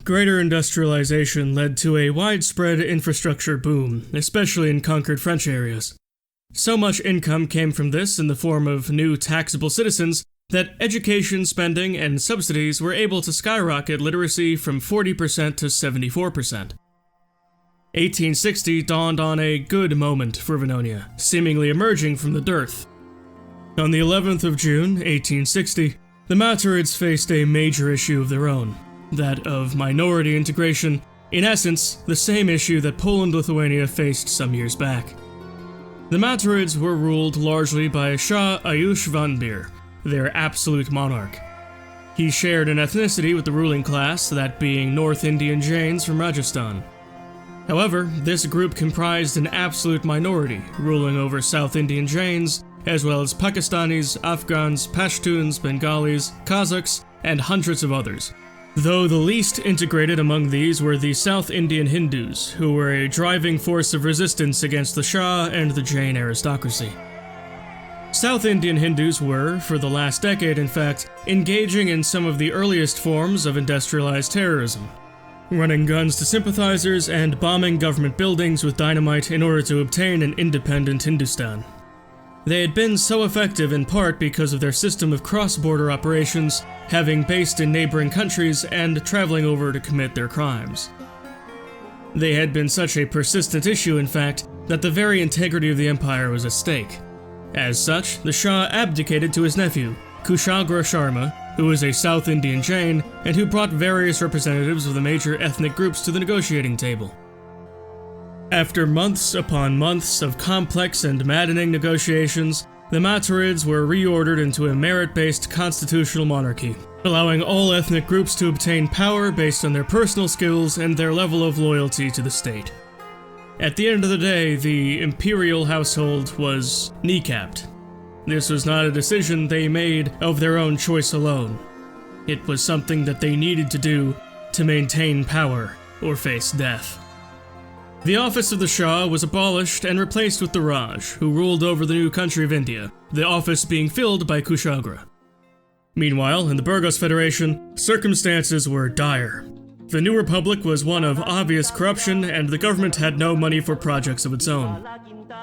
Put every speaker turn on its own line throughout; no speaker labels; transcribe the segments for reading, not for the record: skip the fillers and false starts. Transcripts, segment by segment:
Greater industrialization led to a widespread infrastructure boom, especially in conquered French areas. So much income came from this in the form of new taxable citizens that education spending and subsidies were able to skyrocket literacy from 40% to 74%. 1860 dawned on a good moment for Vannonia, seemingly emerging from the dearth. On the 11th of June, 1860, the Matarids faced a major issue of their own, that of minority integration, in essence, the same issue that Poland-Lithuania faced some years back. The Matarids were ruled largely by Shah Ayush Vanbir, their absolute monarch. He shared an ethnicity with the ruling class, that being North Indian Jains from Rajasthan. However, this group comprised an absolute minority, ruling over South Indian Jains, as well as Pakistanis, Afghans, Pashtuns, Bengalis, Kazakhs, and hundreds of others. Though the least integrated among these were the South Indian Hindus, who were a driving force of resistance against the Shah and the Jain aristocracy. South Indian Hindus were, for the last decade in fact, engaging in some of the earliest forms of industrialized terrorism, running guns to sympathizers and bombing government buildings with dynamite in order to obtain an independent Hindustan. They had been so effective in part because of their system of cross-border operations, having based in neighboring countries and traveling over to commit their crimes. They had been such a persistent issue, in fact, that the very integrity of the empire was at stake. As such, the Shah abdicated to his nephew, Kushagra Sharma, who was a South Indian Jain and who brought various representatives of the major ethnic groups to the negotiating table. After months upon months of complex and maddening negotiations, the Matarids were reordered into a merit-based constitutional monarchy, allowing all ethnic groups to obtain power based on their personal skills and their level of loyalty to the state. At the end of the day, the imperial household was kneecapped. This was not a decision they made of their own choice alone. It was something that they needed to do to maintain power or face death. The office of the Shah was abolished and replaced with the Raj, who ruled over the new country of India, the office being filled by Kushagra. Meanwhile, in the Burgos Federation, circumstances were dire. The new republic was one of obvious corruption, and the government had no money for projects of its own.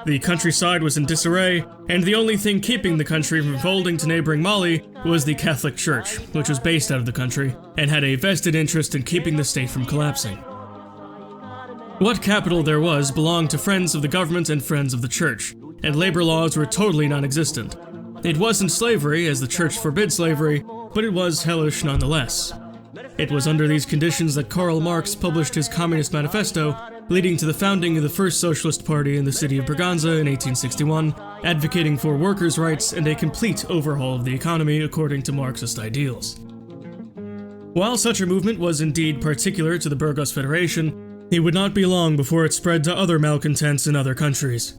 The countryside was in disarray, and the only thing keeping the country from folding to neighboring Mali was the Catholic Church, which was based out of the country, and had a vested interest in keeping the state from collapsing. What capital there was belonged to friends of the government and friends of the church, and labor laws were totally non-existent. It wasn't slavery, as the church forbid slavery, but it was hellish nonetheless. It was under these conditions that Karl Marx published his Communist Manifesto, leading to the founding of the first socialist party in the city of Braganza in 1861, advocating for workers' rights and a complete overhaul of the economy according to Marxist ideals. While such a movement was indeed particular to the Burgos Federation, it would not be long before it spread to other malcontents in other countries.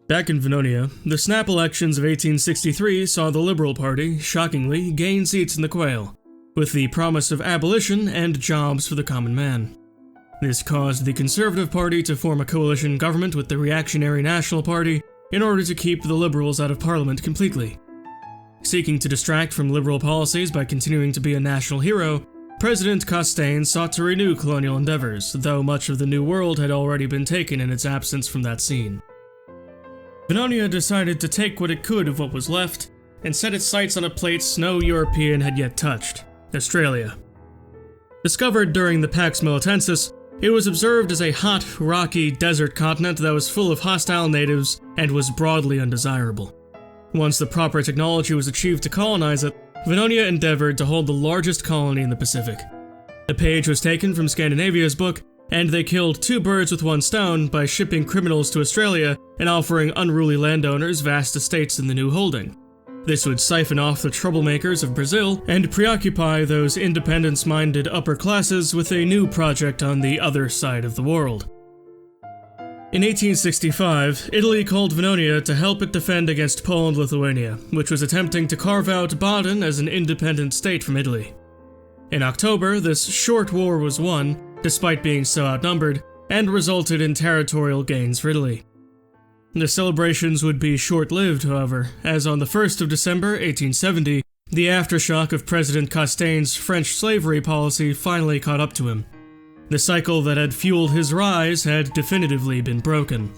Back in Vannonia, the snap elections of 1863 saw the Liberal Party, shockingly, gain seats in the Quail, with the promise of abolition and jobs for the common man. This caused the Conservative Party to form a coalition government with the reactionary National Party in order to keep the Liberals out of Parliament completely. Seeking to distract from liberal policies by continuing to be a national hero, President Costain sought to renew colonial endeavors, though much of the New World had already been taken in its absence from that scene. Vannonia decided to take what it could of what was left, and set its sights on a place no European had yet touched: Australia. Discovered during the Pax Militensis, it was observed as a hot, rocky desert continent that was full of hostile natives and was broadly undesirable. Once the proper technology was achieved to colonize it, Vannonia endeavored to hold the largest colony in the Pacific. A page was taken from Scandinavia's book, and they killed two birds with one stone by shipping criminals to Australia and offering unruly landowners vast estates in the new holding. This would siphon off the troublemakers of Brazil and preoccupy those independence-minded upper classes with a new project on the other side of the world. In 1865, Italy called Vannonia to help it defend against Poland-Lithuania, which was attempting to carve out Baden as an independent state from Italy. In October, this short war was won, despite being so outnumbered, and resulted in territorial gains for Italy. The celebrations would be short-lived, however, as on the 1st of December 1870, The aftershock of President Castaign's French slavery policy finally caught up to him. The cycle that had fueled his rise had definitively been broken.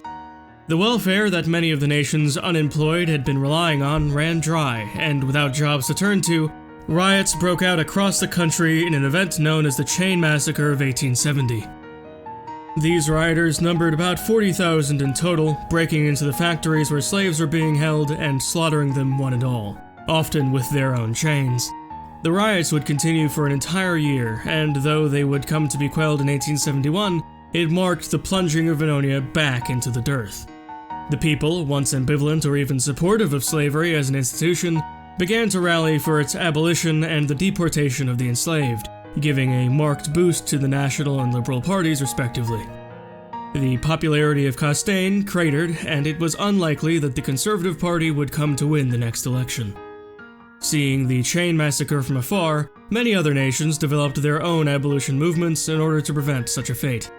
The welfare that many of the nation's unemployed had been relying on ran dry, and without jobs to turn to, riots broke out across the country in an event known as the Chain Massacre of 1870. These rioters numbered about 40,000 in total, breaking into the factories where slaves were being held and slaughtering them one and all, often with their own chains. The riots would continue for an entire year, and though they would come to be quelled in 1871, it marked the plunging of Vannonia back into the dearth. The people, once ambivalent or even supportive of slavery as an institution, began to rally for its abolition and the deportation of the enslaved, giving a marked boost to the National and Liberal parties respectively. The popularity of Castaigne cratered, and it was unlikely that the Conservative Party would come to win the next election. Seeing the Chain Massacre from afar, many other nations developed their own abolition movements in order to prevent such a fate.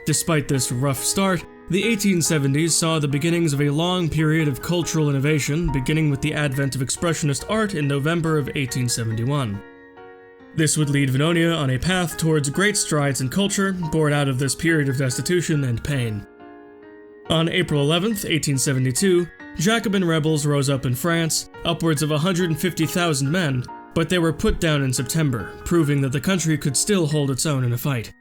Despite this rough start, the 1870s saw the beginnings of a long period of cultural innovation, beginning with the advent of Expressionist art in November of 1871. This would lead Vannonia on a path towards great strides in culture, born out of this period of destitution and pain. On April 11th, 1872, Jacobin rebels rose up in France, upwards of 150,000 men, but they were put down in September, proving that the country could still hold its own in a fight.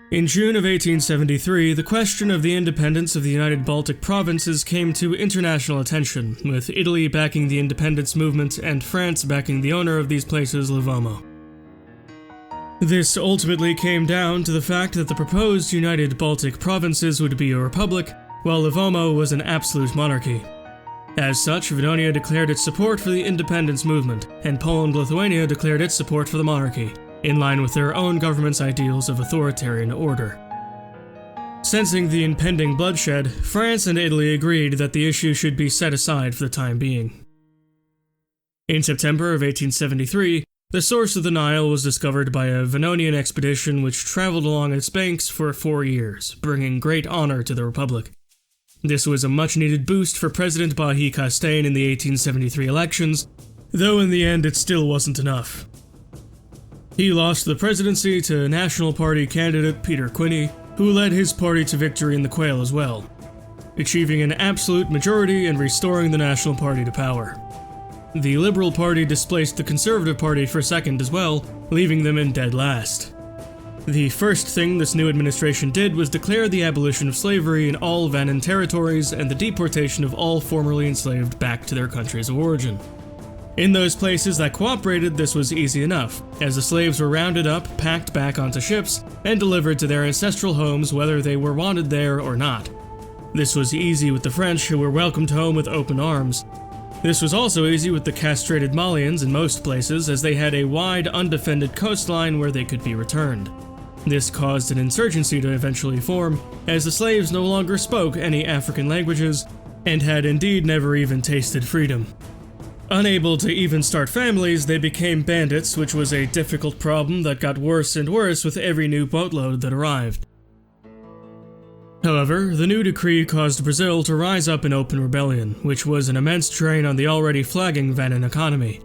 In June of 1873, the question of the independence of the United Baltic provinces came to international attention, with Italy backing the independence movement and France backing the owner of these places, Livomo. This ultimately came down to the fact that the proposed United Baltic provinces would be a republic, while Livomo was an absolute monarchy. As such, Vannonia declared its support for the independence movement, and Poland-Lithuania declared its support for the monarchy, in line with their own government's ideals of authoritarian order. Sensing the impending bloodshed, France and Italy agreed that the issue should be set aside for the time being. In September of 1873, the source of the Nile was discovered by a Vannonian expedition which traveled along its banks for 4 years, bringing great honor to the Republic. This was a much-needed boost for President Bahi Castaigne in the 1873 elections, though in the end it still wasn't enough. He lost the presidency to National Party candidate Peter Quinney, who led his party to victory in the Quail as well, achieving an absolute majority and restoring the National Party to power. The Liberal Party displaced the Conservative Party for second as well, leaving them in dead last. The first thing this new administration did was declare the abolition of slavery in all Vannin territories and the deportation of all formerly enslaved back to their countries of origin. In those places that cooperated, this was easy enough, as the slaves were rounded up, packed back onto ships, and delivered to their ancestral homes whether they were wanted there or not. This was easy with the French, who were welcomed home with open arms. This was also easy with the castrated Malians in most places, as they had a wide, undefended coastline where they could be returned. This caused an insurgency to eventually form, as the slaves no longer spoke any African languages, and had indeed never even tasted freedom. Unable to even start families, they became bandits, which was a difficult problem that got worse and worse with every new boatload that arrived. However, the new decree caused Brazil to rise up in open rebellion, which was an immense drain on the already flagging Vannin economy.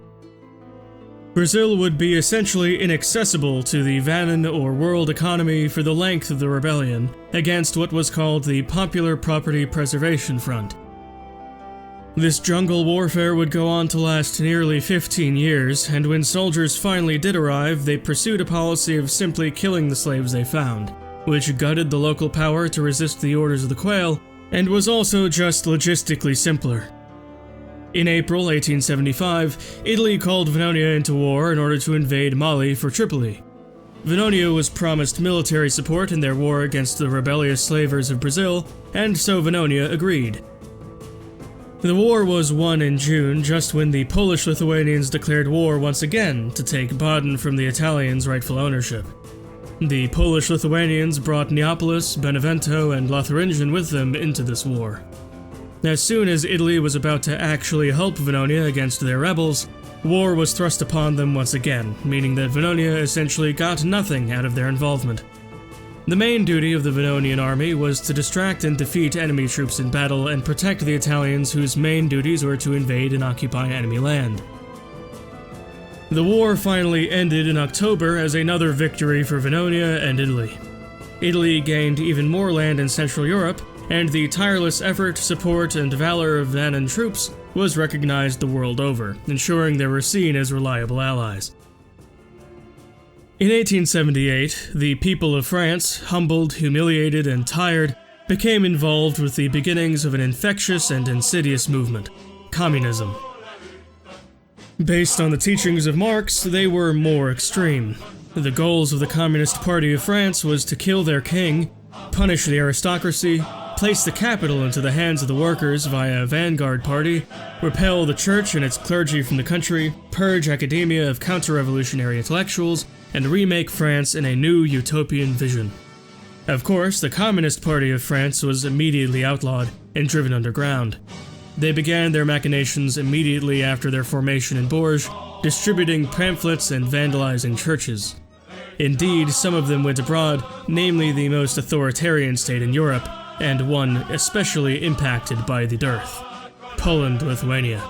Brazil would be essentially inaccessible to the Vannin or world economy for the length of the rebellion, against what was called the Popular Property Preservation Front. This jungle warfare would go on to last nearly 15 years, and when soldiers finally did arrive, they pursued a policy of simply killing the slaves they found, which gutted the local power to resist the orders of the Quail, and was also just logistically simpler. In April 1875, Italy called Vannonia into war in order to invade Mali for Tripoli. Vannonia was promised military support in their war against the rebellious slavers of Brazil, and so Vannonia agreed. The war was won in June, just when the Polish-Lithuanians declared war once again to take Baden from the Italians' rightful ownership. The Polish-Lithuanians brought Neapolis, Benevento, and Lotharingen with them into this war. As soon as Italy was about to actually help Vannonia against their rebels, war was thrust upon them once again, meaning that Vannonia essentially got nothing out of their involvement. The main duty of the Vannonian army was to distract and defeat enemy troops in battle and protect the Italians, whose main duties were to invade and occupy enemy land. The war finally ended in October as another victory for Vannonia and Italy. Italy gained even more land in Central Europe, and the tireless effort, support, and valor of Vannin troops was recognized the world over, ensuring they were seen as reliable allies. In 1878, the people of France, humbled, humiliated, and tired, became involved with the beginnings of an infectious and insidious movement, communism. Based on the teachings of Marx, they were more extreme. The goals of the Communist Party of France was to kill their king, punish the aristocracy, place the capital into the hands of the workers via a vanguard party, repel the church and its clergy from the country, purge academia of counter-revolutionary intellectuals, and remake France in a new utopian vision. Of course, the Communist Party of France was immediately outlawed and driven underground. They began their machinations immediately after their formation in Bourges, distributing pamphlets and vandalizing churches. Indeed, some of them went abroad, namely the most authoritarian state in Europe, and one especially impacted by the dearth: Poland-Lithuania.